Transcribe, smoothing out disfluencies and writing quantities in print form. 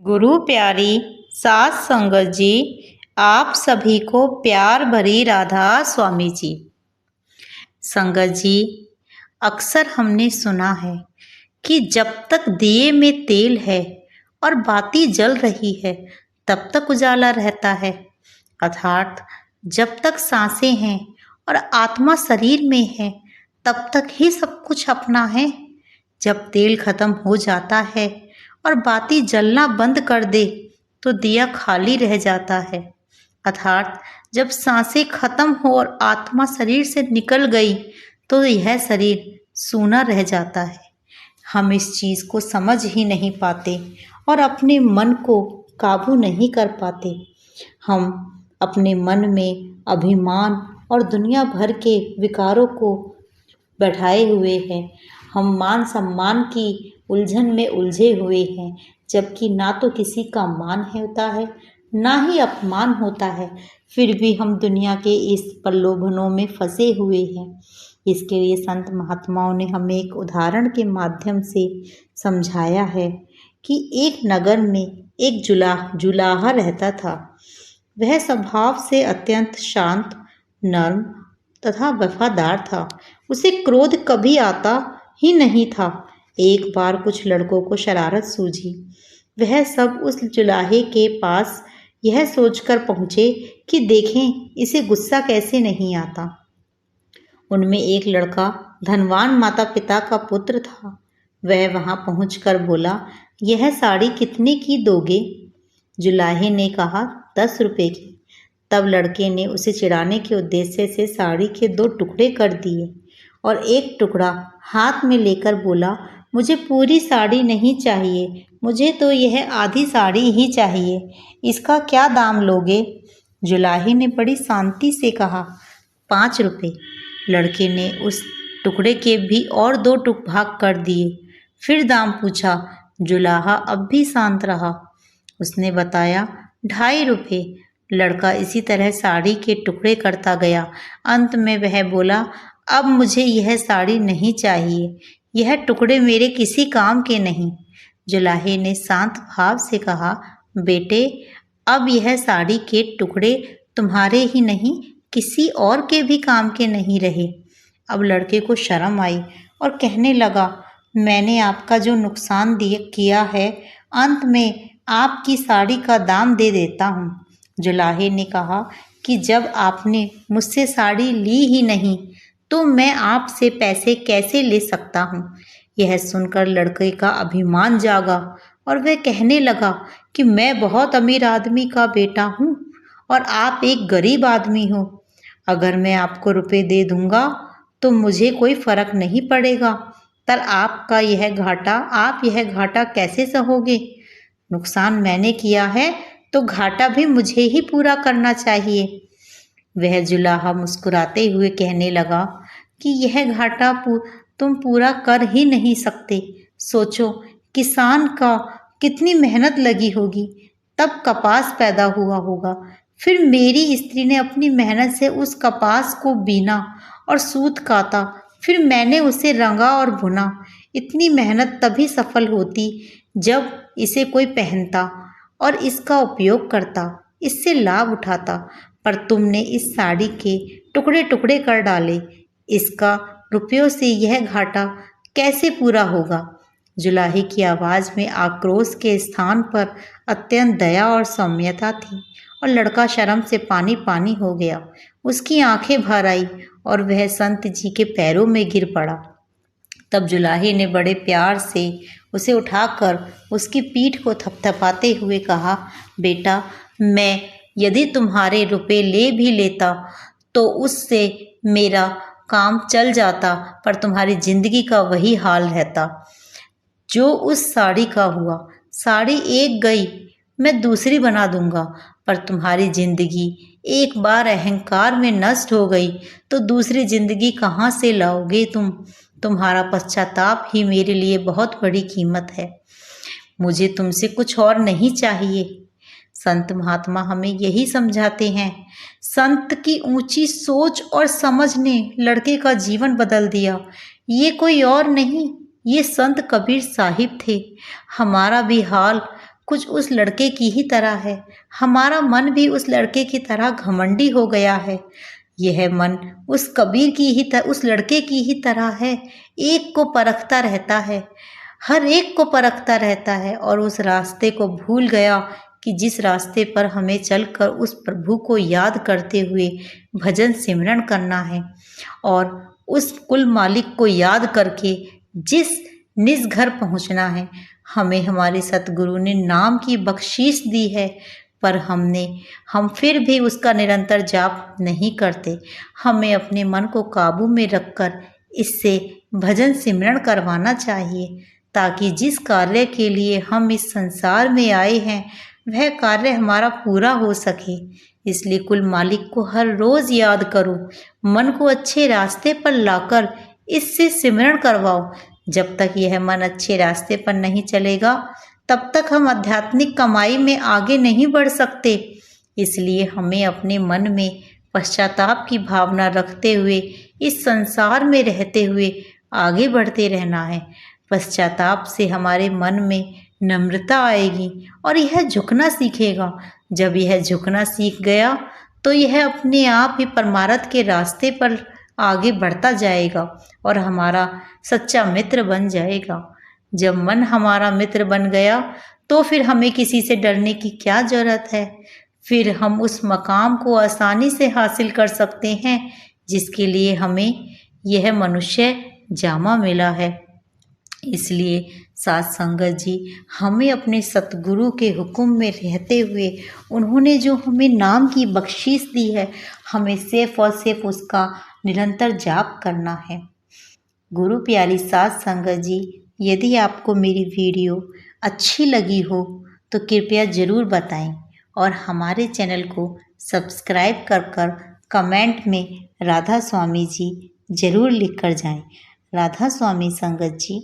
गुरु प्यारी सात संगत जी, आप सभी को प्यार भरी राधा स्वामी जी। संगत जी, अक्सर हमने सुना है कि जब तक दिए में तेल है और बाती जल रही है तब तक उजाला रहता है। अर्थात जब तक सांसें हैं और आत्मा शरीर में है तब तक ही सब कुछ अपना है। जब तेल खत्म हो जाता है और बाती जलना बंद कर दे तो दिया खाली रह जाता है। अर्थात जब सांसें खत्म हो और आत्मा शरीर से निकल गई तो यह शरीर सूना रह जाता है। हम इस चीज़ को समझ ही नहीं पाते और अपने मन को काबू नहीं कर पाते। हम अपने मन में अभिमान और दुनिया भर के विकारों को बैठाए हुए हैं। हम मान सम्मान की उलझन में उलझे हुए हैं, जबकि ना तो किसी का मान होता है ना ही अपमान होता है। फिर भी हम दुनिया के इस प्रलोभनों में फंसे हुए हैं। इसके लिए संत महात्माओं ने हमें एक उदाहरण के माध्यम से समझाया है कि एक नगर में एक जुलाहा रहता था। वह स्वभाव से अत्यंत शांत, नर्म तथा वफादार था। उसे क्रोध कभी आता ही नहीं था। एक बार कुछ लड़कों को शरारत सूझी। वह सब उस जुलाहे के पास यह सोचकर पहुँचे कि देखें इसे गुस्सा कैसे नहीं आता। उनमें एक लड़का धनवान माता पिता का पुत्र था। वह वहां पहुंचकर बोला, यह साड़ी कितने की दोगे? जुलाहे ने कहा, 10 रुपए की। तब लड़के ने उसे चिढ़ाने के उद्देश्य से साड़ी के 2 टुकड़े कर दिए और एक टुकड़ा हाथ में लेकर बोला, मुझे पूरी साड़ी नहीं चाहिए, मुझे तो यह आधी साड़ी ही चाहिए। इसका क्या दाम लोगे? जुलाहे ने बड़ी शांति से कहा, 5 रुपये। लड़के ने उस टुकड़े के भी और 2 भाग कर दिए। फिर दाम पूछा। जुलाहा अब भी शांत रहा। उसने बताया, 2.5 रुपये। लड़का इसी तरह साड़ी के टुकड़े करता गया। अंत में वह बोला, अब मुझे यह साड़ी नहीं चाहिए, यह टुकड़े मेरे किसी काम के नहीं। जुलाहे ने शांत भाव से कहा, बेटे, अब यह साड़ी के टुकड़े तुम्हारे ही नहीं किसी और के भी काम के नहीं रहे। अब लड़के को शर्म आई और कहने लगा, मैंने आपका जो नुकसान किया है, अंत में आपकी साड़ी का दाम दे देता हूँ। जुलाहे ने कहा कि जब आपने मुझसे साड़ी ली ही नहीं तो मैं आपसे पैसे कैसे ले सकता हूँ। यह सुनकर लड़के का अभिमान जागा और वह कहने लगा कि मैं बहुत अमीर आदमी का बेटा हूँ और आप एक गरीब आदमी हो। अगर मैं आपको रुपए दे दूंगा तो मुझे कोई फर्क नहीं पड़ेगा, पर आप यह घाटा कैसे सहोगे? नुकसान मैंने किया है तो घाटा भी मुझे ही पूरा करना चाहिए। वह जुलाहा मुस्कुराते हुए कहने लगा कि यह घाटा तुम पूरा कर ही नहीं सकते। सोचो, किसान का कितनी मेहनत लगी होगी, तब कपास पैदा हुआ होगा। फिर मेरी स्त्री ने अपनी मेहनत से उस कपास को बीना और सूत काता, फिर मैंने उसे रंगा और भुना। इतनी मेहनत तभी सफल होती जब इसे कोई पहनता और इसका उपयोग करता, इससे लाभ उठाता। पर तुमने इस साड़ी के टुकड़े टुकड़े कर डाले। इसका रुपयों से यह घाटा कैसे पूरा होगा? जुलाहे की आवाज़ में आक्रोश के स्थान पर अत्यंत दया और सौम्यता थी और लड़का शर्म से पानी पानी हो गया। उसकी आंखें भर आई और वह संत जी के पैरों में गिर पड़ा। तब जुलाहे ने बड़े प्यार से उसे उठाकर उसकी पीठ को थपथपाते हुए कहा, बेटा, मैं यदि तुम्हारे रुपए ले भी लेता तो उससे मेरा काम चल जाता, पर तुम्हारी जिंदगी का वही हाल रहता जो उस साड़ी का हुआ। साड़ी एक गई, मैं दूसरी बना दूंगा, पर तुम्हारी जिंदगी एक बार अहंकार में नष्ट हो गई तो दूसरी जिंदगी कहाँ से लाओगे तुम? तुम्हारा पश्चाताप ही मेरे लिए बहुत बड़ी कीमत है। मुझे तुमसे कुछ और नहीं चाहिए। संत महात्मा हमें यही समझाते हैं। संत की ऊंची सोच और समझ ने लड़के का जीवन बदल दिया। ये कोई और नहीं, ये संत कबीर साहिब थे। हमारा भी हाल कुछ उस लड़के की ही तरह है। हमारा मन भी उस लड़के की तरह घमंडी हो गया है। यह मन उस कबीर की ही उस लड़के की ही तरह है, एक को परखता रहता है, हर एक को परखता रहता है और उस रास्ते को भूल गया कि जिस रास्ते पर हमें चलकर उस प्रभु को याद करते हुए भजन सिमरन करना है और उस कुल मालिक को याद करके जिस निज घर पहुंचना है। हमें हमारे सतगुरु ने नाम की बख्शीश दी है, पर हम फिर भी उसका निरंतर जाप नहीं करते। हमें अपने मन को काबू में रखकर इससे भजन सिमरन करवाना चाहिए, ताकि जिस कार्य के लिए हम इस संसार में आए हैं वह कार्य हमारा पूरा हो सके। इसलिए कुल मालिक को हर रोज याद करो, मन को अच्छे रास्ते पर लाकर इससे सिमरन करवाओ। जब तक यह मन अच्छे रास्ते पर नहीं चलेगा तब तक हम आध्यात्मिक कमाई में आगे नहीं बढ़ सकते। इसलिए हमें अपने मन में पश्चाताप की भावना रखते हुए इस संसार में रहते हुए आगे बढ़ते रहना है। पश्चाताप से हमारे मन में नम्रता आएगी और यह झुकना सीखेगा। जब यह झुकना सीख गया तो यह अपने आप ही परमार्थ के रास्ते पर आगे बढ़ता जाएगा और हमारा सच्चा मित्र बन जाएगा। जब मन हमारा मित्र बन गया तो फिर हमें किसी से डरने की क्या जरूरत है। फिर हम उस मकाम को आसानी से हासिल कर सकते हैं जिसके लिए हमें यह मनुष्य जामा मिला है। इसलिए साथ संगत जी, हमें अपने सतगुरु के हुक्म में रहते हुए उन्होंने जो हमें नाम की बख्शीश दी है, हमें सिर्फ और सिर्फ उसका निरंतर जाप करना है। गुरु प्यारी साथ संगत जी, यदि आपको मेरी वीडियो अच्छी लगी हो तो कृपया ज़रूर बताएं और हमारे चैनल को सब्सक्राइब कर कमेंट में राधा स्वामी जी ज़रूर लिख कर जाएं। राधा स्वामी संगत जी।